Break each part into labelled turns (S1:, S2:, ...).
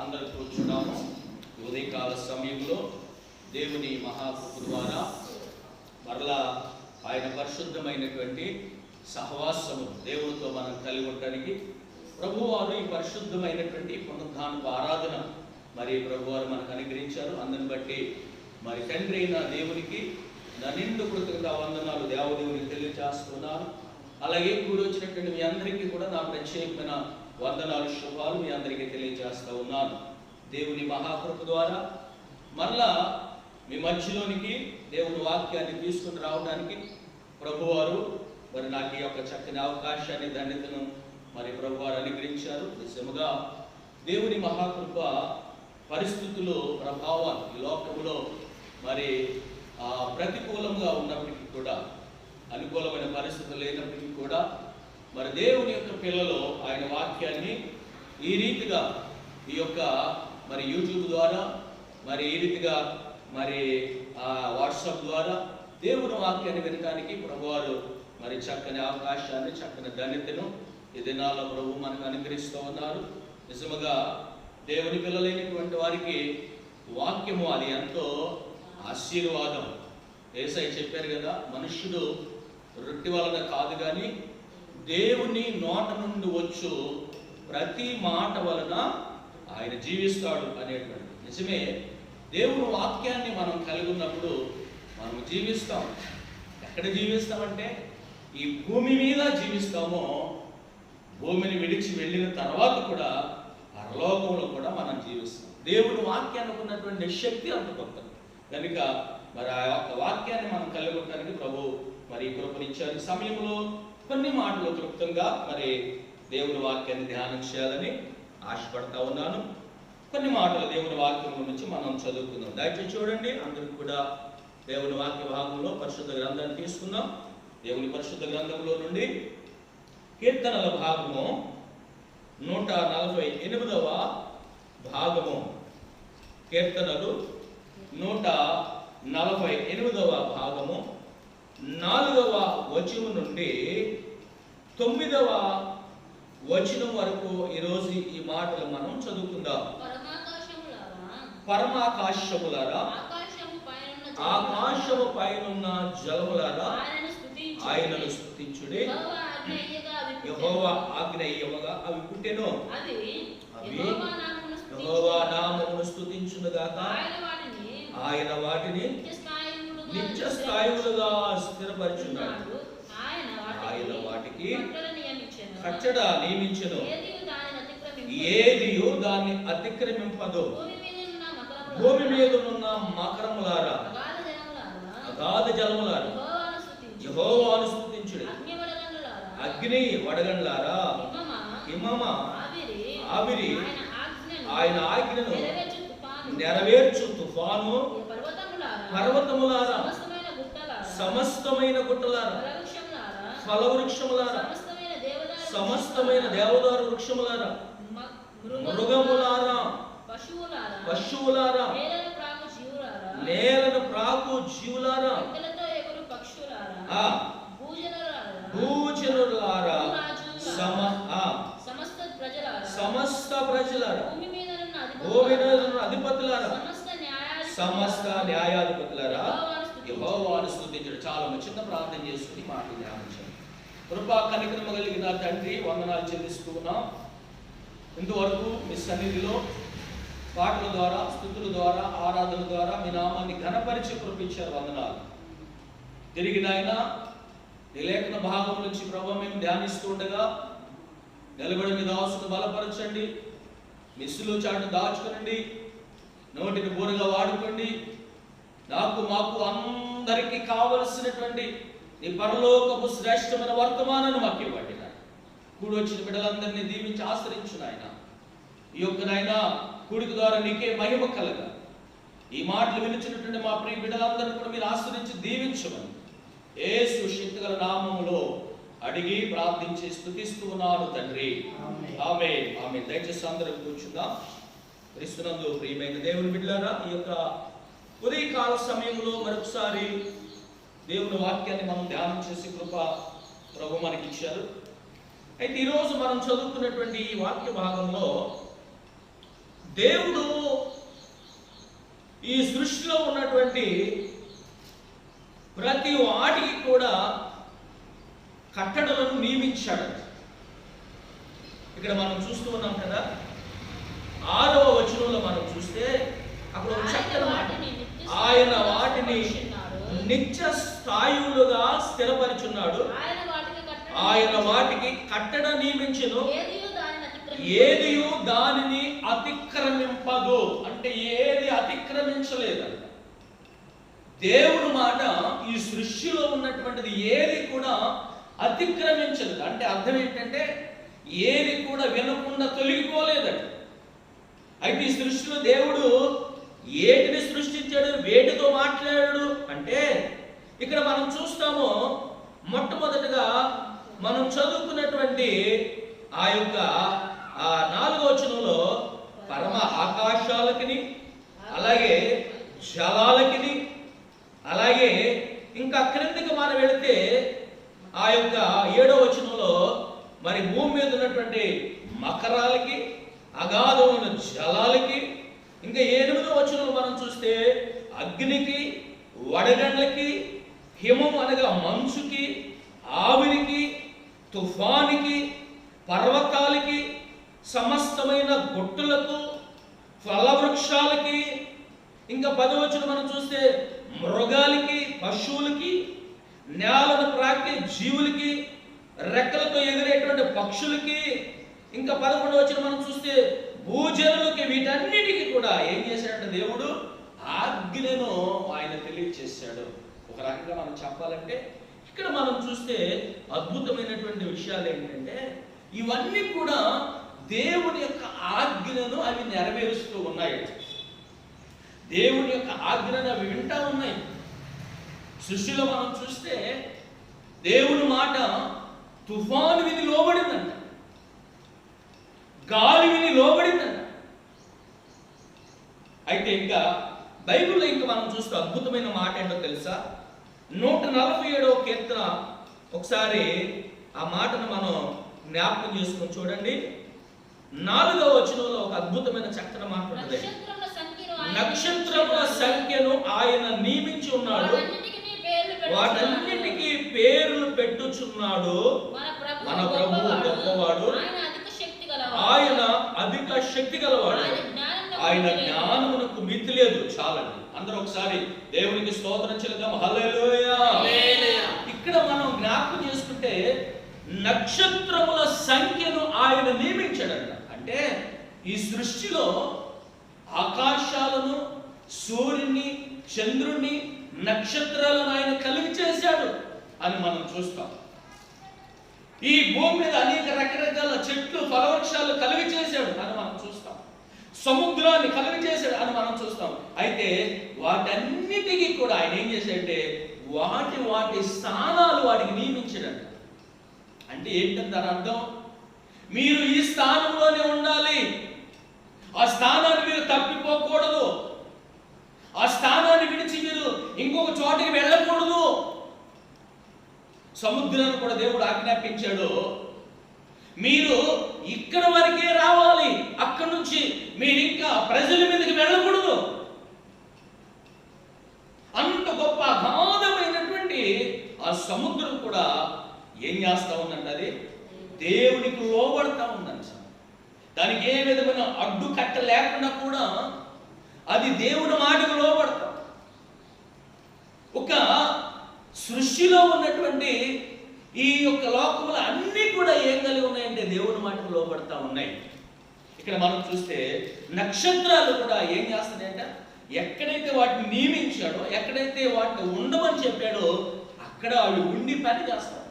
S1: అందరూ కూర్చున్నాము. ఉదయకాల సమయంలో దేవుని మహాకృప ద్వారా మరలా ఆయన పరిశుద్ధమైనటువంటి సహవాసము దేవునితో మనం కలిగి ఉండడానికి ప్రభువారు ఈ పరిశుద్ధమైనటువంటి పునరుద్ధానపు ఆరాధన మరి ప్రభువారు మనకు అనుగ్రహించారు. అందుని బట్టి మరి తండ్రి అయిన దేవునికి నా నిండు కృతజ్ఞతా వందనాలు దేవదేవునికి తెలియజేస్తున్నాను. అలాగే కూడి వచ్చినటువంటి మీ అందరికీ కూడా నా ప్రత్యేకమైన వందనాలు శుభాలు మీ అందరికీ తెలియజేస్తూ ఉన్నాను. దేవుని మహాకృప ద్వారా మరలా మీ మధ్యలోనికి దేవుని వాక్యాన్ని తీసుకుని రావడానికి ప్రభువారు మరి నాకు ఈ యొక్క చక్కని అవకాశాన్ని ధన్యతను మరి ప్రభువారు అనుగ్రహించారు. నిజముగా దేవుని మహాకృప పరిస్థితులు ప్రభావాలు ఈ లోకంలో మరి ప్రతికూలంగా ఉన్నప్పటికీ కూడా, అనుకూలమైన పరిస్థితులు లేనప్పటికీ కూడా మరి దేవుని యొక్క పిల్లలు ఆయన వాక్యాన్ని ఈ రీతిగా ఈ యొక్క మరి యూట్యూబ్ ద్వారా మరి ఈ రీతిగా మరి వాట్సాప్ ద్వారా దేవుని వాక్యాన్ని వినడానికి ప్రభువారు మరి చక్కని అవకాశాన్ని చక్కని ధన్యతను ఈ దినాల్లో ప్రభు మనకు అనుగ్రహిస్తూ ఉన్నారు. నిజముగా దేవుని పిల్లలైనటువంటి వారికి వాక్యము అది ఎంతో ఆశీర్వాదం. యేసయ్య చెప్పారు కదా, మనుష్యుడు రొట్టె వలన కాదు కానీ దేవుని నోట నుండి వచ్చు ప్రతి మాట వలన ఆయన జీవిస్తాడు అనేటువంటి నిజమే. దేవుని వాక్యాన్ని మనం కలిగి ఉన్నప్పుడు మనం జీవిస్తాం. ఎక్కడ జీవిస్తామంటే ఈ భూమి మీద జీవిస్తామో, భూమిని విడిచి వెళ్ళిన తర్వాత కూడా పరలోకంలో కూడా మనం జీవిస్తాం. దేవుని వాక్యానికి ఉన్నటువంటి శక్తి అంత గొప్పది కనుక మరి ఆ యొక్క వాక్యాన్ని మనం కలిగి ఉండడానికి ప్రభు మరి కృపనిచ్చారు. ఈ సమయంలో కొన్ని మాటలు క్లుప్తంగా మరి దేవుని వాక్యాన్ని ధ్యానం చేయాలని ఆశపడతా ఉన్నాను. కొన్ని మాటలు దేవుని వాక్యం నుంచి మనం చదువుకుందాం. దయచేసి చూడండి, అందరూ కూడా దేవుని వాక్య భాగంలో పరిశుద్ధ గ్రంథాన్ని తీసుకుందాం. దేవుని పరిశుద్ధ గ్రంథంలో నుండి కీర్తనల భాగము 148వ భాగము, కీర్తనలు 148వ భాగము 4వ వచనం నుండి 9వ వచనం వరకు ఈరోజు ఈ మాటలు మనం చదువుకుందాం. పరమాకాశములారా, ఆకాశము పైనున్న జలములారా ఆయనను స్తుతించుడి. యెహోవా ఆజ్ఞ ఇయ్యగా అవి పుట్టెను, అవి యెహోవా నామమును స్తుతించునుగాక. ఆయన వాటిని నిత్య స్థాయిలుగా స్థిరపరచున్నాడు. ఆయన వాటికి కట్టడ నియమించెను, ఏదియు దాన్ని అతిక్రమింపదు. భూమి మీద ఉన్న మకరములారా, అగాధ జలములారా యెహోవాను స్తుతించుడి. అగ్ని వడగండ్లారా, హిమమ ఆవిరి ఆయన ఆజ్ఞను నెరవేర్చు తుఫాను, పర్వతములారా సమస్తమైన గుట్టలారా, ఫలవృక్షములారా సమస్తమైన దేవదారు వృక్షములారా, మృగములారా పశువులారా, నేలను ప్రాకు జీవులారా, భూజనులారా, సమస్త ప్రజలారా, భూమి మీద అధిపతులారా, సమస్త న్యాయాధిపతులారా యెహోవాను స్తుతించుడి. చాలా చిన్న ప్రార్థన చేసుకుని మాటలు ధ్యానించాలి. కృపా కనికరము కలిగిన తండ్రి, వందనాలు చెల్లిస్తూ ఉన్నాం. ఇంతవరకు మీ సన్నిధిలో పాటల ద్వారా, స్తుతుల ద్వారా, ఆరాధన ద్వారా మీ నామాన్ని ఘనపరిచి కృపించారు. వందనాలు. తిరిగి నాయన నీ లేఖన భాగం నుంచి ప్రభు మేము ధ్యానిస్తూ ఉండగా నిలబడి మీ దాసును బలపరచండి, మిస్సులు చాటు దాచుకోనండి, నోటిని బోరుగా వాడుకోండి. నాకు మాకు అందరికీ కావలసినటువంటి నీ పరలోకపు శ్రేష్టమైన వర్తమానాన్ని మాకు ఇవ్వండి. కూడి వచ్చిన బిడ్డలందరినీ దీవించి ఆశ్రయించు నాయన. ఈ యొక్క నాయన కూడిక ద్వారా నీకే మహిమ కలగా ఈ మాటలు వినిచినటువంటి మా ప్రియ బిడ్డలందరినీ కూడా మీరు ఆశ్రయించి దీవించమని యేసు శక్తిగల నామములో అడిగి ప్రార్థించి స్తుతిస్తూ ఉన్నాను తండ్రి. ఆమేన్, ఆమేన్. దయచేసి అందరూ కూర్చుందాం. క్రీస్తునందు ప్రియమైన దేవుని బిడ్డలారా, ఈ యొక్క ఉదయకాల సమయంలో మరొకసారి దేవుని వాక్యాన్ని మనం ధ్యానం చేసి కృప ప్రభు మనకి ఇచ్చారు. అయితే ఈరోజు మనం చదువుతున్నటువంటి ఈ వాక్య భాగంలో దేవుడు ఈ సృష్టిలో ఉన్నటువంటి ప్రతి వాటికి కూడా కట్టడలను నియమించాడు. ఇక్కడ మనం చూస్తూ ఉన్నాం కదా, 6వ వచనంలో మనం చూస్తే అక్కడ ఒక చక్కని మాట, ఆయన వాటిని నిత్య స్థాయులుగా స్థిరపరిచున్నాడు, ఆయన వాటికి కట్టడ నియమించెను, ఏదియు దానిని అతిక్రమింపదు. అంటే ఏది అతిక్రమించలేదంట. దేవుడు మాట ఈ సృష్టిలో ఉన్నటువంటిది ఏది కూడా అతిక్రమించదు. అంటే అర్థం ఏంటంటే ఏది కూడా వినకుండా తొలగిపోలేదట. అయితే ఈ సృష్టిలో దేవుడు ఏటిని సృష్టించాడు, వేటితో మాట్లాడాడు అంటే ఇక్కడ మనం చూస్తాము. మొట్టమొదటిగా మనం చదువుకున్నటువంటి ఆ యొక్క 4వ వచనంలో పరమ ఆకాశాలకిని, అలాగే జలాలకిని, అలాగే ఇంకా క్రిందికి మనం వెళితే ఆ యొక్క 7వ వచనంలో మరి భూమి మీద ఉన్నటువంటి మకరాలకి, అగాధమైన జలాలకి, ఇంకా 8వ వచనంలో మనం చూస్తే అగ్నికి, వడగండ్లకి, హిమం అనగా మంచుకి, ఆవిరికి, తుఫానికి, పర్వతాలకి, సమస్తమైన గుట్టులకు, ఫలవృక్షాలకి, ఇంకా 10వ వచనం మనం చూస్తే మృగాలకి, పశువులకి, నేలను ప్రాకే జీవులకి, రెక్కలతో ఎగిరేటువంటి పక్షులకి, ఇంకా 11వ వచనం మనం చూస్తే భూజనులకి, వీటన్నిటికీ కూడా ఏం చేశాడంటే దేవుడు ఆజ్ఞను ఆయన తెలియచేశాడు. ఒక రకంగా మనం చెప్పాలంటే ఇక్కడ మనం చూస్తే అద్భుతమైనటువంటి విషయాలు ఏంటంటే ఇవన్నీ కూడా దేవుని యొక్క ఆజ్ఞను అవి నెరవేరుస్తూ ఉన్నాయి. దేవుని యొక్క ఆజ్ఞను అవి వింటా ఉన్నాయి. సృష్టిలో మనం చూస్తే దేవుని మాట తుఫాను విని లోబడిందంట, గాలి విని లోబడిందంట. అయితే ఇంకా బైబిల్లో ఇంకా మనం చూస్తే అద్భుతమైన మాట ఏంటో తెలుసా? 147వ కీర్తన, ఒకసారి ఆ మాటను మనం జ్ఞాపకం చేసుకొని చూడండి. 4వ వచనంలో ఒక అద్భుతమైన చక్కని మాట ఉంటుంది. నక్షత్రముల సంఖ్యను ఆయన నియమించి ఉన్నాడు, వాటన్నిటికీ పేర్లు పెట్టుచున్నాడు. మన ప్రభువు గొప్పవాడు, ఆయన అధిక శక్తి గలవాడు, ఆయన జ్ఞానమునకు మితి లేదు. చాలండి, అందరూ ఒకసారి దేవునికి స్తోత్రం చెల్లిద్దాం. హల్లెలూయా. ఇక్కడ మనం జ్ఞాపకం చేసుకుంటే నక్షత్రముల సంఖ్యను ఆయన నియమించాడంట. అంటే ఈ సృష్టిలో ఆకాశాలను, సూర్యుని, చంద్రుని, నక్షత్రాలను ఆయన కలిగి చేశాడు అని మనం చూస్తాం. ఈ భూమి మీద అనేక రకరకాల చెట్లు, ఫలవృక్షాలు కలిగి చేశాడు అని మనం చూస్తాం. సముద్రాన్ని కలిగి చేశాడు అని మనం చూస్తాం. అయితే వాటన్నిటికీ కూడా ఆయన ఏం చేశాడంటే వాటి వాటి స్థానాలు వాటికి నియమించాడంట. అంటే ఏంటంటే దాని అర్థం, మీరు ఈ స్థానంలోనే ఉండాలి, ఆ స్థానాన్ని మీరు తప్పిపోకూడదు, ఆ స్థానాన్ని విడిచి మీరు ఇంకొక చోటికి వెళ్ళకూడదు. సముద్రాన్ని కూడా దేవుడు ఆజ్ఞాపించాడు, మీరు ఇక్కడ వరకే రావాలి, అక్కడి నుంచి మీరు ఇంకా ప్రజల మీదకి వెళ్ళకూడదు. అంత గొప్ప అగాధమైనటువంటి ఆ సముద్రం కూడా ఏం చేస్తా ఉందంటే అది దేవునికి లోబడతా ఉందంట. దానికి ఏ విధమైన అడ్డుకట్ట లేకుండా కూడా అది దేవుని మాటకు లోబడతాం. ఒక సృష్టిలో ఉన్నటువంటి ఈ యొక్క లోకములు అన్నీ కూడా ఏం కలిగి ఉన్నాయంటే దేవుని మాటకు లోబడతా ఉన్నాయి. ఇక్కడ మనం చూస్తే నక్షత్రాలు కూడా ఏం చేస్తున్నాయంట, ఎక్కడైతే వాటిని నియమించాడో, ఎక్కడైతే వాటిని ఉండమని చెప్పాడో అక్కడ అవి ఉండి పని చేస్తాయి.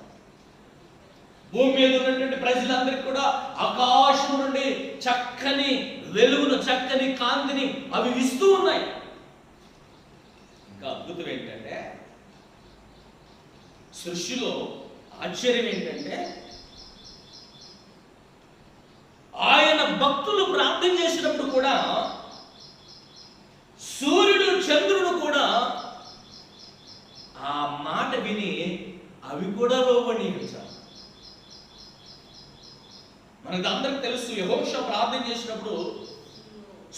S1: భూమి మీద ఉన్నటువంటి ప్రజలందరికీ కూడా ఆకాశం నుండి చక్కని వెలుగును, చక్కని కాంతిని అవి ఇస్తూ ఉన్నాయి. ఇంకా అద్భుతం ఏంటంటే సృష్టిలో ఆశ్చర్యం ఏంటంటే ఆయన భక్తులు ప్రార్థన చేసినప్పుడు కూడా సూర్యుడు, చంద్రుడు కూడా ఆ మాట విని అవి కూడా లోబడిచారు. మనకు అందరికి తెలుసు, యెహోషువ ప్రార్థన చేసినప్పుడు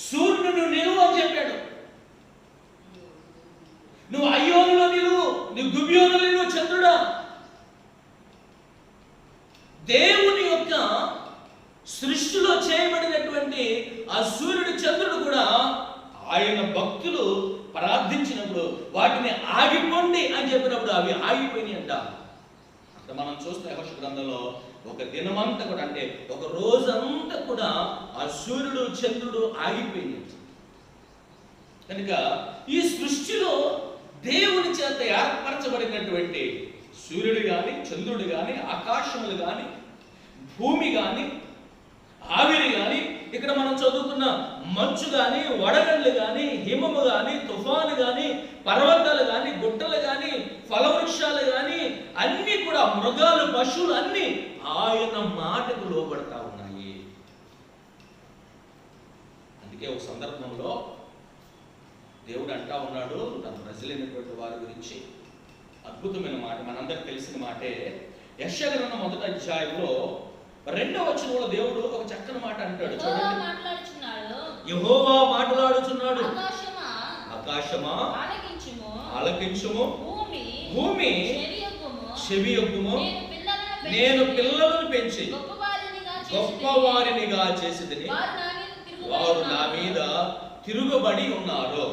S1: సూర్యుడు నిలువు అని చెప్పాడు. నువ్వు అయ్యోనులో నిలువు, నువ్వు గిబియోనులో నిలువు చంద్రుడా. దేవుని యొక్క సృష్టిలో చేయబడినటువంటి ఆ సూర్యుడు చంద్రుడు కూడా ఆయన భక్తులు ప్రార్థించినప్పుడు వాటిని ఆగిపోండి అని చెప్పినప్పుడు అవి ఆగిపోయినాయి అంట. అక్కడ మనం చూస్తే యెహోషువ గ్రంథంలో ఒక దినమంతా కూడా, అంటే ఒక రోజంతా కూడా ఆ సూర్యుడు చంద్రుడు ఆగిపోయింది. కనుక ఈ సృష్టిలో దేవుని చేత ఏర్పరచబడినటువంటి సూర్యుడు కానీ, చంద్రుడు కానీ, ఆకాశములు కానీ, భూమి కానీ, ఆవిరి కానీ, ఇక్కడ మనం చదువుకున్న మంచు కానీ, వడగళ్ళు కానీ, హిమము కానీ, తుఫాను కానీ, పర్వతాలు కానీ, గుట్టలు కానీ, ఫలవృక్షాలు కానీ, అన్నీ కూడా మృగాలు, పశువులు అన్నీ ఆయన మాటకు లోబడతా ఉన్నాయి. అందుకే ఒక సందర్భంలో దేవుడు అంటా ఉన్నాడు తన ప్రజలైనటువంటి వారి గురించి అద్భుతమైన మాట, మనందరికి తెలిసిన మాటే. యెషయా గ్రంథం 1వ అధ్యాయంలో 2వ వచనంలో దేవుడు ఒక చక్కని మాట అంటాడు. చూడండి, యెహోవా మాట్లాడుచున్నాడు, ఆకాశమా ఆలకించుము, భూమి చెవియొగ్గుము, నేను పిల్లలను పెంచి గొప్పవారినిగా చేసిదని వారు నా మీద తిరుగుబడి ఉన్నారు.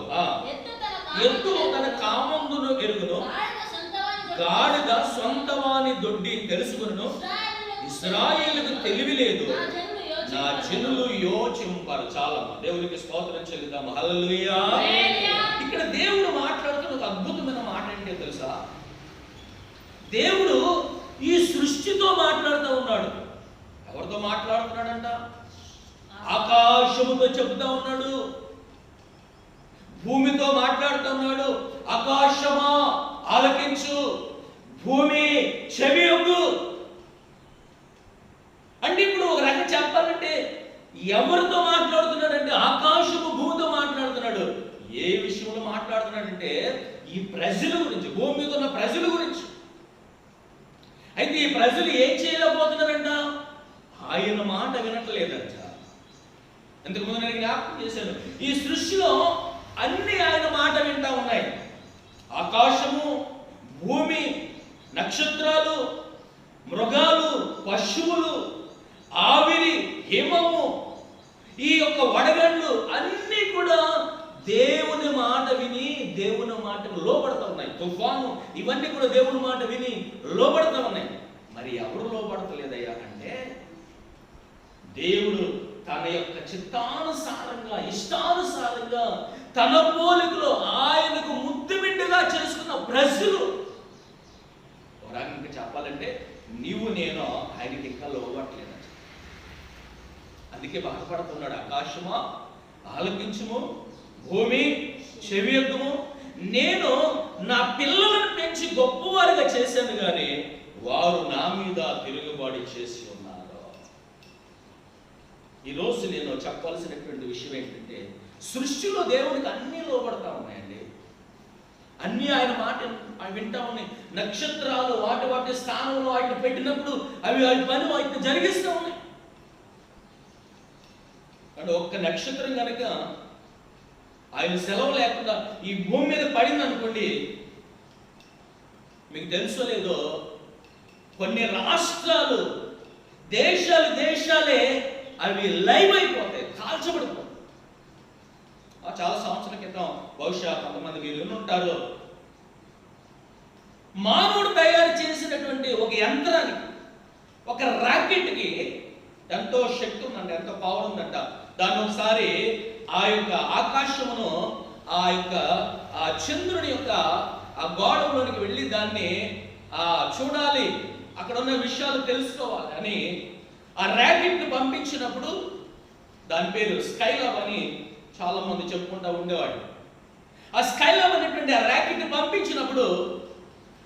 S1: ఎద్దు తన కామందును ఎరుగును, గాడిద సొంతవాని దొడ్డి తెలుసుకును, ఇశ్రాయేలుకు తెలివి లేదు, నా జనులు యోచింపరు. చాలా దేవునికి స్తోత్రం చెల్లిద్దాము. హల్లెలూయా. ఇక్కడ దేవుడు మాట్లాడుతున్న ఒక అద్భుతమైన మాట ఏంటో తెలుసా? దేవుడు ఈ సృష్టితో మాట్లాడుతూ ఉన్నాడు. ఎవరితో మాట్లాడుతున్నాడంట? ఆకాశముతో చెబుతా ఉన్నాడు, భూమితో మాట్లాడుతున్నాడు. ఆకాశమా ఆలకించు, భూమి చెవియొగ్గు. అంటే ఇప్పుడు ఒక రకంగా చెప్పాలంటే ఎవరితో మాట్లాడుతున్నాడంటే ఆకాశము భూమితో మాట్లాడుతున్నాడు. ఏ విషయంలో మాట్లాడుతున్నాడంటే ఈ ప్రజల గురించి, భూమి మీద ఉన్న ప్రజల గురించి. అయితే ఈ ప్రజలు ఏం చేయలేకపోతున్నారంట? ఆయన మాట వినట్లేదంట. ఇంతకుముందు నేను జ్ఞాపకం చేశాను, ఈ సృష్టిలో అన్ని ఆయన మాట వింటా ఉన్నాయి. ఆకాశము, భూమి, నక్షత్రాలు, మృగాలు, పశువులు, ఆవిరి, హిమము, ఈ యొక్క వడగళ్ళు అన్నీ కూడా దేవుని మాట విని దేవుని మాటకు లోబడతా ఉన్నాయి. తుఫాను ఇవన్నీ కూడా దేవుని మాట విని లోబడతా ఉన్నాయి. మరి ఎవరు లోబడతలేదయ్యా అంటే దేవుడు తన యొక్క చిత్తానుసారంగా, ఇష్టానుసారంగా, తన పోలికలో ఆయనకు ముద్దుబిడ్డగా చేసుకున్న ప్రజలు. ఇంకా చెప్పాలంటే నీవు నేను ఆయనకి ఇంకా లోబడలేదంట. అందుకే బాధపడుతున్నాడు. ఆకాశమా ఆలకించుము, భూమి చెవియొగ్గుము, నేను నా పిల్లలను పెంచి గొప్పవారిగా చేశాను కానీ వారు నా మీద తిరుగుబాటు చేసి ఉన్నారు. ఈరోజు నేను చెప్పాల్సినటువంటి విషయం ఏంటంటే సృష్టిలో దేవునికి అన్నీ లోబడతా ఉన్నాయండి. అన్నీ ఆయన మాట వింటా ఉన్నాయి. నక్షత్రాలు వాటి వాటి స్థానంలో వాటిని పెట్టినప్పుడు అవి వాటి పని వాటిని జరిగిస్తూ ఉన్నాయి. అంటే ఒక్క నక్షత్రం కనుక ఆయన సెలవు లేకుండా ఈ భూమి మీద పడింది అనుకోండి, మీకు తెలుసో లేదో కొన్ని రాష్ట్రాలు, దేశాలే అవి లైవ్ అయిపోతాయి, కాల్చబడిపోతాయి. చాలా సంవత్సరాల క్రితం బహుశా కొంతమంది మీరు ఉంటారు, మానవుడు తయారు చేసినటువంటి ఒక యంత్రానికి, ఒక రాకెట్కి ఎంతో శక్తి ఉందంట, ఎంతో పవర్ ఉందంట. దాన్ని ఒకసారి ఆ యొక్క ఆకాశమును, ఆ యొక్క ఆ చంద్రుని యొక్క ఆ గోడలోనికి వెళ్ళి దాన్ని చూడాలి, అక్కడ ఉన్న విషయాలు తెలుసుకోవాలి అని ఆ ర్యాకెట్ని పంపించినప్పుడు, దాని పేరు స్కైలాబ్ అని చాలా మంది చెప్పుకుంటూ ఉండేవాడు. ఆ స్కైలాబ్ అనేటువంటి ఆ ర్యాకెట్ని పంపించినప్పుడు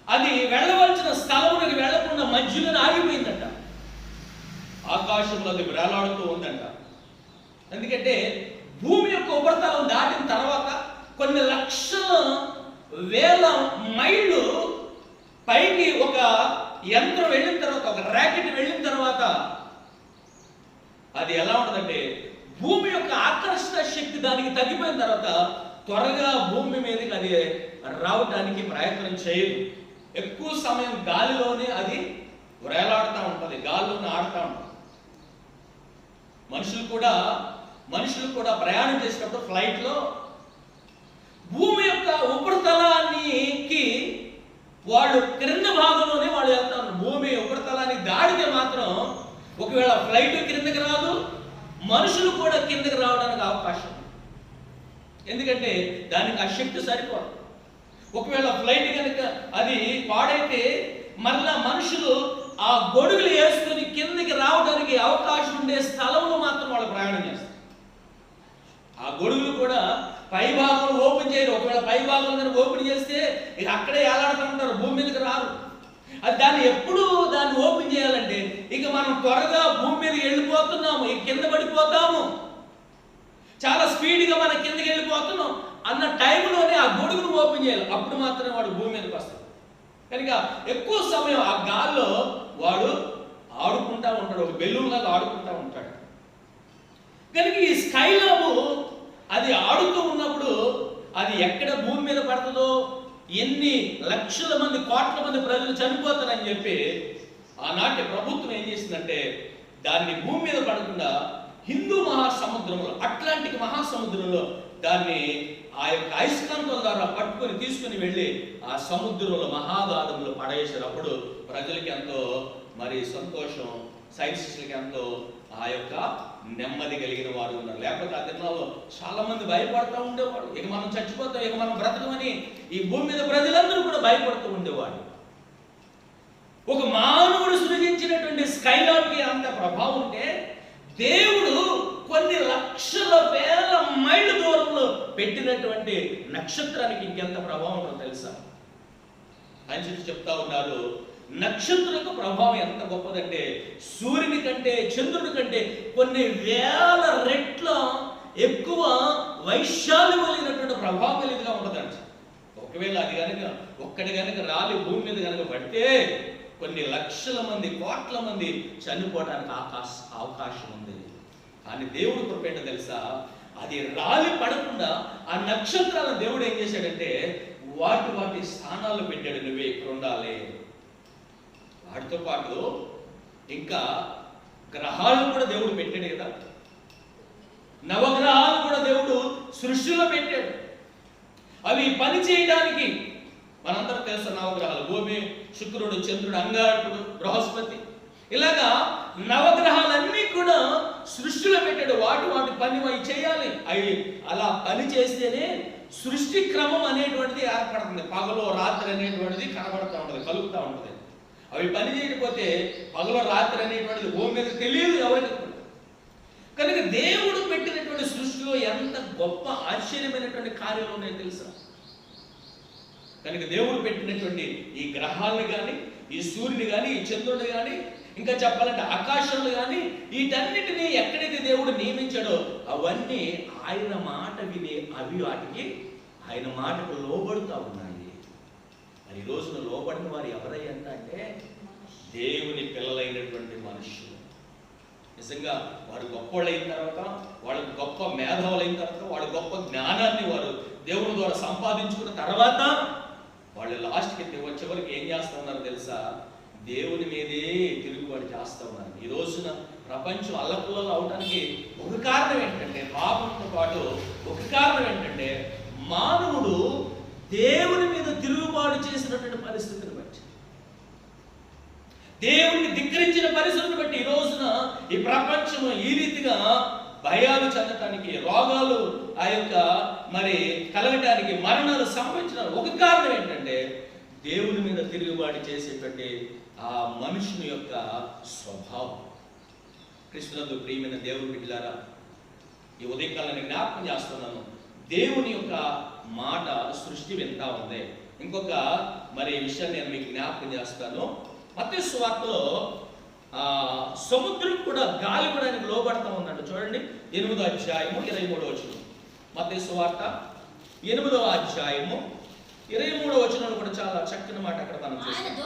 S1: అది వెళ్ళవలసిన స్థలమునికి వెళ్లకుండా మధ్యలో ఆగిపోయిందంట. ఆకాశంలో అది వేలాడుతూ ఉందంట. ఎందుకంటే భూమి యొక్క ఉపరితలం దాటిన తర్వాత కొన్ని లక్షల వేల మైళ్ళు పైకి ఒక యంత్రం వెళ్ళిన తర్వాత, ఒక ర్యాకెట్ వెళ్ళిన తర్వాత అది ఎలా ఉంటుందంటే భూమి యొక్క ఆకర్షణ శక్తి దానికి తగ్గిపోయిన తర్వాత త్వరగా భూమి మీదకి అది రావడానికి ప్రయత్నం చేయదు. ఎక్కువ సమయం గాలిలోనే అది వేలాడుతూ ఉంటుంది, గాలిలోనే ఆడుతూ ఉంటుంది. మనుషులు కూడా ప్రయాణం చేసేటప్పుడు ఫ్లైట్లో భూమి యొక్క ఉపరితలానికి వాళ్ళు క్రింద భాగంలోనే వాళ్ళు వెళ్తారు. భూమి ఉపరితలాన్ని దాడితే మాత్రం ఒకవేళ ఫ్లైట్ కిందకి రాదు, మనుషులు కూడా కిందకి రావడానికి అవకాశం. ఎందుకంటే దానికి ఆ శక్తి సరిపోదు. ఒకవేళ ఫ్లైట్ కనుక అది పాడైతే మళ్ళా మనుషులు ఆ గొడుగులు వేసుకుని కిందకి రావడానికి అవకాశం ఉండే స్థలంలో మాత్రం వాళ్ళు ప్రయాణం చేస్తారు. ఆ గొడుగులు కూడా పై భాగం ఓపెన్ చేయరు. ఒకవేళ పై భాగం కనుక ఓపెన్ చేస్తే ఇక అక్కడే ఏలాడుతూ ఉంటారు, భూమి మీదకి రారు. అది దాన్ని ఓపెన్ చేయాలంటే ఇక మనం త్వరగా భూమి మీదకి వెళ్ళిపోతున్నాము, ఇక కింద పడిపోతాము, చాలా స్పీడ్గా మనం కిందకి వెళ్ళిపోతున్నాం అన్న టైంలోనే ఆ గొడుగును ఓపెన్ చేయాలి. అప్పుడు మాత్రమే వాడు భూమి మీదకి వస్తాడు. కనుక ఎక్కువ సమయం ఆ గాల్లో వాడు ఆడుకుంటా ఉంటాడు, ఒక బెలూన్ లాగా ఆడుకుంటా ఉంటాడు. కనుక ఈ స్కైలాబ్ అది ఆడుతూ ఉన్నప్పుడు అది ఎక్కడ భూమి మీద పడుతుందో, ఎన్ని లక్షల మంది కోట్ల మంది ప్రజలు చనిపోతారని చెప్పి ఆనాటి ప్రభుత్వం ఏం చేసిందంటే దాన్ని భూమి మీద పడకుండా హిందూ మహాసముద్రంలో, అట్లాంటిక్ మహాసముద్రంలో దాన్ని ఆ యొక్క అయస్కాంతం ద్వారా పట్టుకొని తీసుకుని వెళ్ళి ఆ సముద్రంలో మహాగాధంలో పడేసారు. అప్పుడు ప్రజలకి ఎంతో మరి సంతోషం, సైంటిస్టులకి ఎంతో ఆ యొక్క నెమ్మది కలిగిన వారు ఉన్నారు. లేకపోతే ఆ దినాల్లో చాలా మంది భయపడుతూ ఉండేవాడు. ఇక మనం చచ్చిపోతాం, ఇక మనం బ్రతకమని ఈ భూమి మీద ప్రజలందరూ కూడా భయపడుతూ ఉండేవాడు. ఒక మానవుడు సృజించినటువంటి స్కైలాబ్కి అంత ప్రభావం ఉంటే దేవుడు కొన్ని లక్షల వేల మైళ్ళ దూరంలో పెట్టినటువంటి నక్షత్రానికి ఇంకెంత ప్రభావం ఉంటుందో తెలుసా? సైంటిస్టులు చెప్తా ఉన్నారు, నక్షత్రాలకు ప్రభావం ఎంత గొప్పదంటే సూర్యుని కంటే చంద్రుడి కంటే కొన్ని వేల రెట్ల ఎక్కువ వైశాల్యం కలిగినటువంటి ప్రభావం కలిగిగా ఉంటుందంట. ఒకవేళ అది కనుక ఒక్కటి కనుక రాలి భూమి మీద కనుక పడితే కొన్ని లక్షల మంది, కోట్ల మంది చనిపోవడానికి అవకాశం ఉంది. కానీ దేవుడు కృపేట తెలుసా, అది రాలి పడకుండా ఆ నక్షత్రాలను దేవుడు ఏం చేశాడంటే వాటి స్థానాల్లో పెట్టాడు. నువ్వే ఇక్కడ ఉండాలి. వాటితో పాటు ఇంకా గ్రహాలను కూడా దేవుడు పెట్టాడు కదా, నవగ్రహాలు కూడా దేవుడు సృష్టిలో పెట్టాడు. అవి పని చేయడానికి మనందరం తెలుసు నవగ్రహాలు, భూమి, శుక్రుడు, చంద్రుడు, అంగారకుడు, బృహస్పతి, ఇలాగా నవగ్రహాలన్నీ కూడా సృష్టిలో పెట్టాడు. వాటి పని అవి చేయాలి. అవి అలా పని చేస్తేనే సృష్టి క్రమం అనేటువంటిది ఏర్పడుతుంది. పగలు రాత్రి అనేటువంటిది కనబడుతూ ఉంటుంది, కలుగుతూ ఉంటుంది. అవి పని చేయకపోతే పగలు రాత్రి అనేటువంటిది భూమి మీద తెలియదు ఎవరికి. కనుక దేవుడు పెట్టినటువంటి సృష్టిలో ఎంత గొప్ప ఆశ్చర్యమైనటువంటి కార్యాలు ఉన్నాయో తెలుసా? కనుక దేవుడు పెట్టినటువంటి ఈ గ్రహాలను కానీ, ఈ సూర్యుని కానీ, ఈ చంద్రుడిని కానీ, ఇంకా చెప్పాలంటే ఆకాశాలు కానీ, వీటన్నిటినీ ఎక్కడైతే దేవుడు నియమించాడో అవన్నీ ఆయన మాట విని అవి వాటికి ఆయన మాటకు లోబడుతూ ఉన్నాయి. మరి ఈ రోజున లోబడిన వారు ఎవరయ్యంత అంటే దేవుని పిల్లలైనటువంటి మనుషులు. నిజంగా వాడు గొప్పవాళ్ళు అయిన తర్వాత, వాళ్ళు గొప్ప మేధావులు అయిన తర్వాత, వాళ్ళ గొప్ప జ్ఞానాన్ని వారు దేవుని ద్వారా సంపాదించుకున్న తర్వాత వాళ్ళు లాస్ట్కి చివరికి ఏం చేస్తూ ఉన్నారో తెలుసా? దేవుని మీదే తిరుగుబాటు చేస్తూ ఉన్నారు. ఈ రోజున ప్రపంచం అల్లపుల్లలు అవడానికి ఒక కారణం ఏంటంటే, పాపంతో పాటు ఒక కారణం ఏంటంటే మానవుడు దేవుని మీద తిరుగుబాటు చేసినటువంటి పరిస్థితిని బట్టి, దేవుణ్ణి ధిక్కరించిన పరిస్థితిని బట్టి ఈ రోజున ఈ ప్రపంచం ఈ రీతిగా భయాలు చెందటానికి, రోగాలు ఆ యొక్క మరి కలగటానికి, మరణాలు సంభవించిన ఒక కారణం ఏంటంటే దేవుని మీద తిరుగుబాటు చేసేటువంటి ఆ మనుషుని యొక్క స్వభావం. కృష్ణునందు ప్రియమైన దేవుని బిడ్డలారా, ఈ ఉదయకాలాన్ని జ్ఞాపకం చేస్తున్నాను. దేవుని యొక్క మాట సృష్టి వింటా ఉంది. ఇంకొక మరి విషయాన్ని నేను మీకు జ్ఞాపకం చేస్తాను. మత్తయి సువార్తలో సముద్రం కూడా, గాలి కూడా ఆయనకు లోబడతా ఉందంట. చూడండి 8వ అధ్యాయము 23వ వచనం. మత్తయి సువార్త 8వ అధ్యాయము 23వ వచనంలో కూడా చాలా చక్కని మాట అక్కడ మనం చూస్తాం.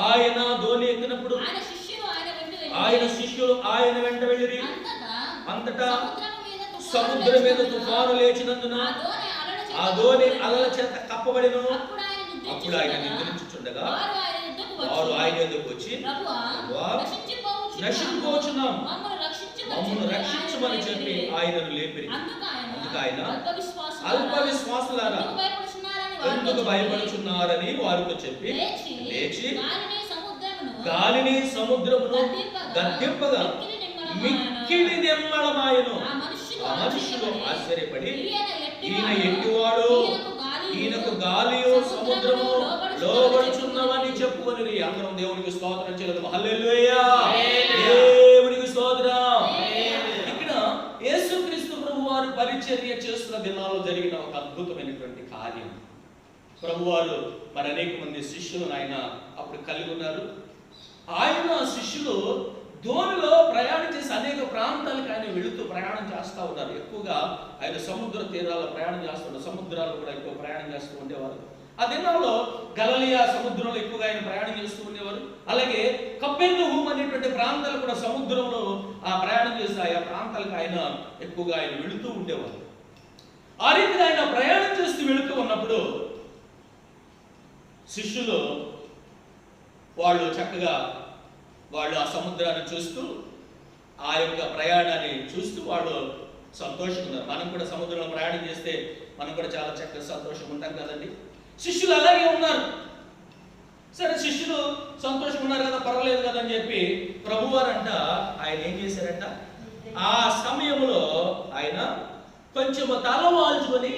S1: ఆయన దోణి ఎక్కినప్పుడు ఆయన శిష్యులు ఆయన వెంట వెళ్ళిరి. అంతటా సముద్రం మీద తుఫాను లేచినందున ఆ దోణి అలల చేత కప్పబడిను. అప్పుడు ఆయన నిద్రించుచుండగా వారు ఆయన యొద్దకు వచ్చి, నశించిపోచున్నాం, మమ్మల్ని రక్షించమని చెప్పి ఆయనను లేపిరి. అందుకు ఆయన, అల్ప విశ్వాసులారా ఎందుకు భయపడుచున్నారని వారితో చెప్పి లేచి గాలిని సముద్రమును గద్దింపగా మిక్కిలి నిమ్మళమాయెను. ఆ మనుషులు ఆశ్చర్యపడి, ఈయన ఎట్టివాడు, ఈయనకు గాలియు సముద్రము లోబడుచున్నవని చెప్పుకొనిరి. అందరం దేవునికి స్తోత్రం చెల్లిద్దాం. హల్లెలూయా, దేవునికి స్తోత్రం. ఇక్కడ యేసుక్రీస్తు ప్రభువారు పరిచర్య చేస్తున్న దినాల్లో జరిగిన ఒక అద్భుతమైనటువంటి కార్యం. ప్రభువారు మరి అనేక మంది శిష్యులను ఆయన అప్పుడు కలిగి ఉన్నారు. ఆయన శిష్యులు దోణిలో ప్రయాణం చేసి అనేక ప్రాంతాలకు ఆయన వెళుతూ ప్రయాణం చేస్తూ ఉన్నారు. ఎక్కువగా ఆయన సముద్ర తీరాల్లో ప్రయాణం చేస్తున్నారు. సముద్రాలు కూడా ఎక్కువ ప్రయాణం చేస్తూ ఉండేవారు. ఆ దినాల్లో గలిలయ సముద్రంలో ఎక్కువగా ఆయన ప్రయాణం చేస్తూ ఉండేవారు. అలాగే కపెర్నహూము అనేటువంటి ప్రాంతాలు కూడా సముద్రంలో ఆ ప్రయాణం చేసి ఆయా ప్రాంతాలకు ఆయన ఎక్కువగా ఆయన వెళుతూ ఉండేవారు. ఆ రీతిగా ఆయన ప్రయాణం చేస్తూ వెళుతూ ఉన్నప్పుడు శిష్యులు వాళ్ళు చక్కగా వాళ్ళు ఆ సముద్రాన్ని చూస్తూ ఆ యొక్క ప్రయాణాన్ని చూస్తూ వాళ్ళు సంతోషంగా ఉన్నారు. మనం కూడా సముద్రంలో ప్రయాణం చేస్తే మనం కూడా చాలా చక్కగా సంతోషంగా ఉంటాం కదండి. శిష్యులు అలాగే ఉన్నారు. సరే, శిష్యులు సంతోషంగా ఉన్నారు కదా, పర్వాలేదు కదా అని చెప్పి ప్రభువారంట ఆయన ఏం చేశారంట, ఆ సమయంలో ఆయన కొంచెం తల వాల్చుకొని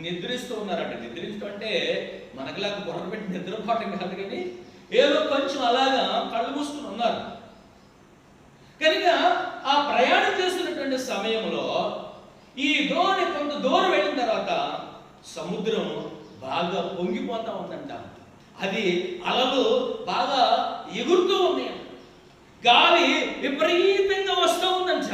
S1: నిద్రిస్తూ ఉన్నారంట. నిద్రించడం అంటే మనకులాగా బుర్ర పెట్టి నిద్రపోవటం కాదు, కానీ ఏదో కొంచెం అలాగా కళ్ళు మూసుకుని ఉన్నారు. కనుక ఆ ప్రయాణం చేస్తున్నటువంటి సమయంలో ఈ దోణి కొంత దూరం వెళ్ళిన తర్వాత సముద్రం బాగా పొంగిపోతా ఉందంట. అది అలలు బాగా ఎగురుతూ ఉన్నాయి. గాలి విపరీతంగా వస్తూ ఉందంట.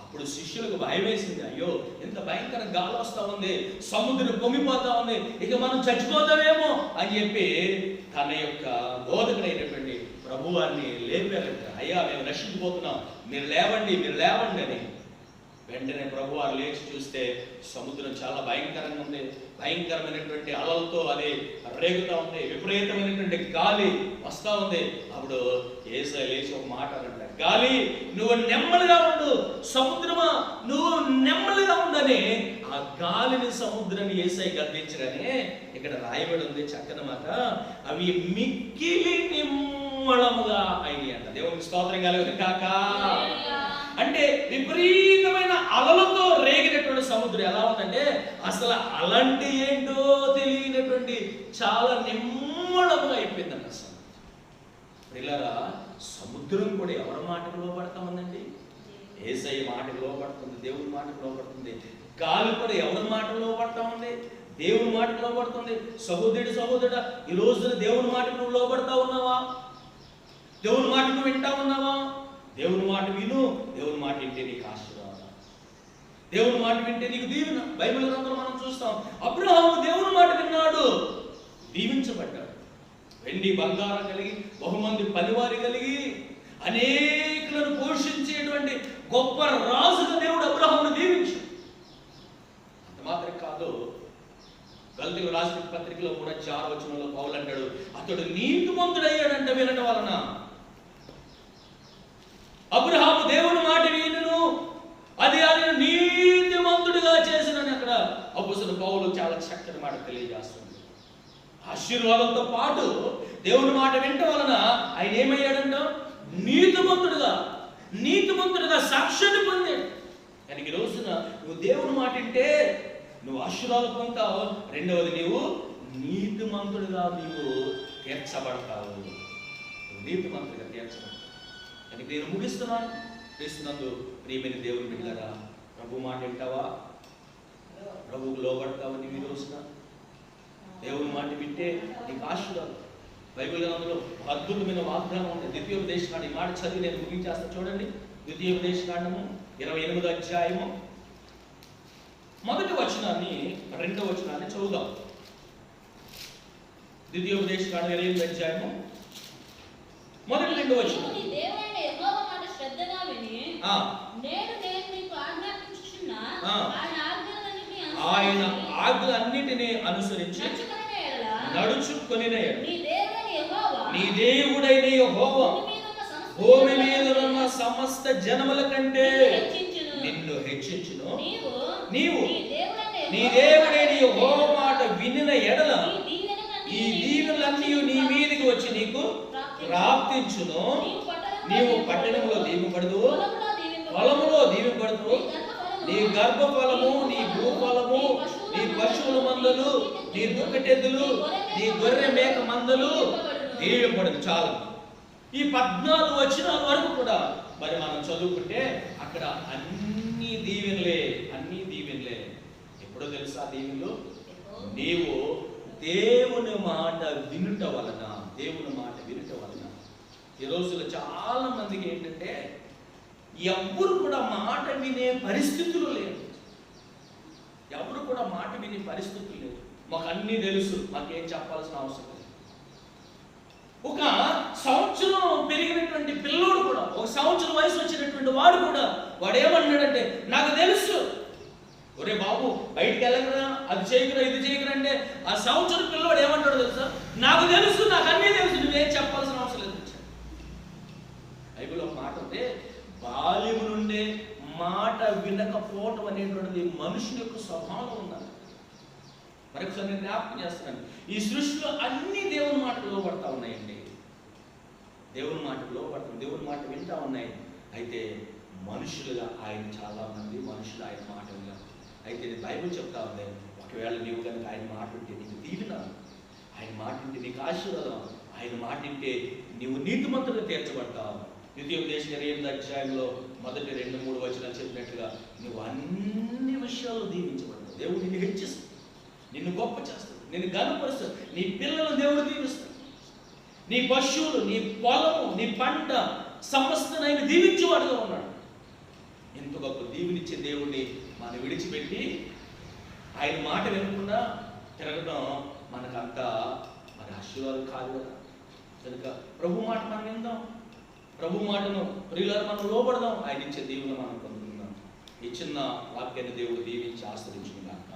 S1: అప్పుడు శిష్యులకు భయం వేసింది. అయ్యో, ఎంత భయంకర గాలి వస్తూ ఉంది, సముద్రం పొంగిపోతా ఉంది, ఇక మనం చచ్చిపోతామేమో అని చెప్పి తన యొక్క బోధకుడైనటువంటి ప్రభువాన్ని లేపారంట. అయ్యా, మేము నశించిపోతున్నాం, మీరు లేవండి, మీరు లేవండి అని. వెంటనే ప్రభువారు లేచి చూస్తే సముద్రం చాలా భయంకరంగా ఉంది. భయంకరమైనటువంటి అలలతో అది రేగుతా ఉంది. విపరీతమైనటువంటి గాలి వస్తూ ఉంది. అప్పుడు యేసయ్య లేచి ఒక మాట అన్నాడు, గాలి నువ్వు నెమ్మదిగా ఉండు, సముద్రమా నువ్వు నెమ్మదిగా ఉండని ఆ గాలిని సముద్రాన్ని యేసయ్య గద్దించగానే ఇక్కడ రాయబడి ఉంది చక్కని మాట, అవి మిక్కిలి నిమ్మళముగా అయినాయి అంట. దేవునికి స్తోత్రం కలుగును కాక. అంటే విపరీతమైన అలలతో రేగినటువంటి సముద్రం ఎలా ఉందంటే అసలు అలాంటి ఏంటో తెలియనటువంటి చాలా నిమ్మళముగా అయిపోయిందంట సముద్రం. పిల్లరా, సముద్రం కూడా ఎవరి మాటకు లోపడతా ఉందండి? యేసయ్య మాటకు లోపడుతుంది, దేవుని మాటకు లోపడుతుంది. గాలి కూడా ఎవరి మాటకు లోపడతా ఉంది? దేవుని మాటకు లోపడుతుంది. సహోదరుడా, ఈ రోజున దేవుని మాటకు నువ్వు లోపడతా ఉన్నావా? దేవుని మాటకు వింటా ఉన్నావా? దేవుని మాట విను. దేవుని మాట వింటే నీకు ఆశీర్వాదం, దేవుని మాట వింటే నీకు దీవెన. బైబిల్ గ్రంథంలో మనం చూస్తాం, అబ్రహాము దేవుని మాట విన్నాడు, దీవించబడ్డాడు. వెండి బంగారం కలిగి, బహుమంది పనివారి కలిగి, అనేకులను పోషించేటువంటి గొప్ప రాజుగా దేవుడు అబ్రహామును దీవించాడు. అంత మాత్రం కాదు, గలతీయులకు రాసిన పత్రికలో కూడా 6వ వచనంలో పౌలు అంటాడు, అతడు నీతిమంతుడయ్యాడంట వినడం వలన. అబ్రహాము దేవుని మాట వినును, అది ఆయన నీతిమంతుడిగా చేసినని అక్కడ అపోస్తలుడు పౌలు చాలా చక్కని మాట తెలియజేస్తుంది. ఆశీర్వాదంతో పాటు దేవుని మాట వినటం వలన ఆయన ఏమయ్యాడంట? నీతిమంతుడిగా సాక్ష్యాన్ని పొందాడు. కానీ ఈ రోజున నువ్వు దేవుని మాట వింటే నువ్వు ఆశీర్వాదం పొందుతావు. రెండవది, నీవు నీతిమంతుడిగా నీవు తీర్చబడతావు. నీతిమంతుడిగా తీర్చబడతావు. అని నేను ముగిస్తున్నాను. క్రీస్తునందు ప్రియమైన దేవుని బిడ్డలారా, ప్రభు మాట వింటావా? ప్రభువుకు లోబడతావా? నీవు ఈ రోజున దేవుని మాట వింటే నీకు ఆశీర్వాదం. బైబిల్ గ్రంథంలో అద్భుతమైన వాగ్దానం ఉంది. ద్వితీయోపదేశకాండం, ఈ మాట చదివి నేను ముగించేస్తాను చూడండి. ద్వితీయోపదేశకాండము 28వ అధ్యాయము 1వ వచనాన్ని 2వ వచనాన్ని చదువుదాం. ద్వితీయోపదేశకాండం 28వ అధ్యాయము 1, 2 వచనం.
S2: దేవుని యెహోవా మాట శ్రద్ధగా విని, నేను నీకు ఆజ్ఞాపించిన
S1: ఆయన ఆజ్ఞలన్నిటినీ అనుసరించి నడుచుకొనిన నీ దేవుడైన యెహోవా భూమి మీద ఉన్న సమస్త జనముల కంటే నిన్ను హెచ్చించును. నీవు నీ దేవుడైన యెహోవా మాట వినిన ఎడల ఈ దీవెనలన్నీ నీ మీదకి వచ్చి నీకు ప్రాప్తించును. నీవు పట్టణంలో దీవెనపడదు, పొలములో దీవెనపడదు. నీ గర్భఫలము, నీ భూఫలము, నీ పశువుల మందలు, నీ దుక్కటెద్దులు, నీ గొర్రె మేక మందలు దీవెనపడదు. చాలు. ఈ 14 వచనాల వరకు కూడా మరి మనం చదువుకుంటే అక్కడ అన్ని దీవెనలే, అన్ని దీవెనలే. ఎప్పుడో తెలుసా దీవెనలు? నీవు దేవుని మాట వినుట వలన, దేవుని మాట వినుట వలన. ఈ రోజుల్లో చాలా మందికి ఏంటంటే ఎవరు కూడా మాట వినే పరిస్థితులు లేవు. ఎవరు కూడా మాట వినే పరిస్థితులు లేవు. మాకు అన్నీ తెలుసు, మాకేం చెప్పాల్సిన అవసరం లేదు. ఒక సంవత్సరం పెరిగినటువంటి పిల్లోడు కూడా, ఒక సంవత్సరం వయసు వచ్చినటువంటి వాడు కూడా, వాడు ఏమన్నాడంటే నాకు తెలుసు. ఒరే బాబు బయటికి వెళ్ళగరా, అది చేయగరా, ఇది చేయగరా అంటే ఆ సంవత్సరం పిల్లోడు ఏమంటాడు తెలుసా? నాకు తెలుసు, నాకు అన్నీ తెలుసు, నువ్వేం చెప్పాల్సిన అవసరం లేదు. బైబిల్లో మాట ఉంటే బాల్యము నుండే మాట వినకపోవటం అనేటువంటిది మనుషుల యొక్క స్వభావం ఉండాలి. మరొకసారి నేను జ్ఞాపకం చేస్తున్నాను, ఈ సృష్టిలో అన్ని దేవుని మాటలు లోపడతా ఉన్నాయండి. దేవుని మాటలు లోపడతాం, దేవుని మాట వింటా ఉన్నాయి. అయితే మనుషులుగా ఆయన చాలా మంది మనుషులు ఆయన మాట విన్నారు. అయితే బైబిల్ చెప్తా ఉంది, ఒకవేళ నీవు కనుక ఆయన మాట వింటే నీకు దీవెన, ఆయన మాట వింటే నీకు ఆశీర్వాదం, ఆయన మాట వింటే నీవు నీతిమంతులుగా తీర్చబడతావు. ద్వితీయోపదేశం 8వ అధ్యాయంలో మొదటి 2-3 వచనాలు చెప్పినట్లుగా నువ్వు అన్ని విషయాల్లో దీవించబడతావు. దేవుడు నిన్ను హెచ్చిస్తాడు, నిన్ను గొప్ప చేస్తాడు, నిన్ను ఘనపరుస్తాడు. నీ పిల్లలను దేవుడు దీవిస్తాడు. నీ పశువులు, నీ పొలము, నీ పంట సమస్తను ఆయన దీవించేవాడుగా ఉన్నాడు. ఎంత గొప్ప దీవినిచ్చే దేవుడిని మనం విడిచిపెట్టి ఆయన మాట వినకుండా తిరగడం మనకంత మరి ఆశీర్వాదం కాదు కదా. కనుక ప్రభు మాట మనం విందాం, ప్రభు మాటను ప్రియులారా మనం లోబడదాం, ఆయన ఇచ్చే దీవెన మనం పొందుకుందాం. ఈ చిన్న వాక్యాన్ని దేవుడు దీవించి ఆశీర్వదించుగాక.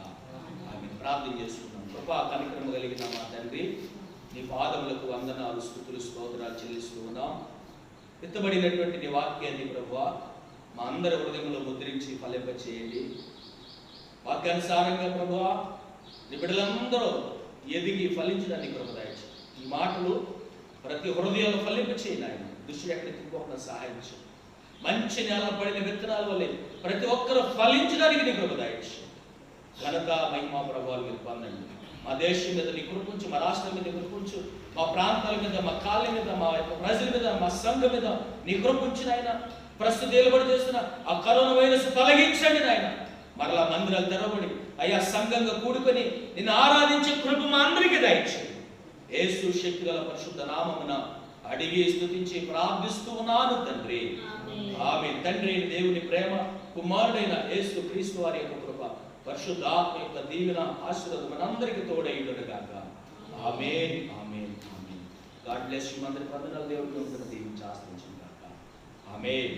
S1: ఆమె ప్రార్థన చేసుకుందాం. కృపా కనికరము కలిగిన మా తండ్రి, నీ పాదములకు వందనాలు, స్తుతులు, స్తోత్రాలు చెల్లిస్తూ ఉన్నాం. ఎత్తబడినటువంటి నీ వాక్యాన్ని ప్రభువా మా అందరి హృదయంలో ముద్రించి ఫలింపచేయండి. వాక్యానుసారంగా ప్రభువా నీ బిడ్డలందరూ ఎదిగి ఫలించడానికి కృప దయచేయండి. ఈ మాటలు ప్రతి హృదయంలో ఫలింపచేయండి. ఆయన దృష్టి ఎక్కడికి తిప్పుకోకుండా సహాయం చేయండి. మంచి నేల పడిన విత్తనాల వల్లే ప్రతి ఒక్కరూ ఫలించడానికి నీ కృప దయచేయండి. ఘనత మహిమ ప్రభావాలు మీరు పొందండి. మా దేశం మీద నీ కృపంచు, మా రాష్ట్రం మీద కృపంచు, మా ప్రాంతాల మీద, మా కాళ్ళ మీద, మా యొక్క ప్రజల మీద, మా సంఘం మీద నీ కృపంచు నాయన. ప్రస్తుతం ఏలుబడి చేస్తున్న ఆ కరోనా వైరస్ తొలగించండి నాయన. మరలా మందిరాలు తెరవబడి అయ్యా సంఘంగా కూడుకొని నిన్ను ఆరాధించే కృప మా అందరికీ దయచేయండి. యేసు శక్తిగల పరిశుద్ధ నామమున అడిగి స్తుతించి ప్రార్థిస్తూ ఉన్నాను తండ్రి. ఆమేన్. తండ్రి అయిన దేవుని ప్రేమ, కుమారుడైన యేసు క్రీస్తు వారి యొక్క కృప, పరిశుద్ధాత్మ యొక్క దీవెన, ఆశీర్వాదం మనందరికీ తోడైయుడుగాక. ఆమేన్, ఆమేన్, ఆమేన్. God bless you. అందరి వందనాలు. దేవుడికి దీవించి ఆశీర్వదించుగాక. ఆమేన్.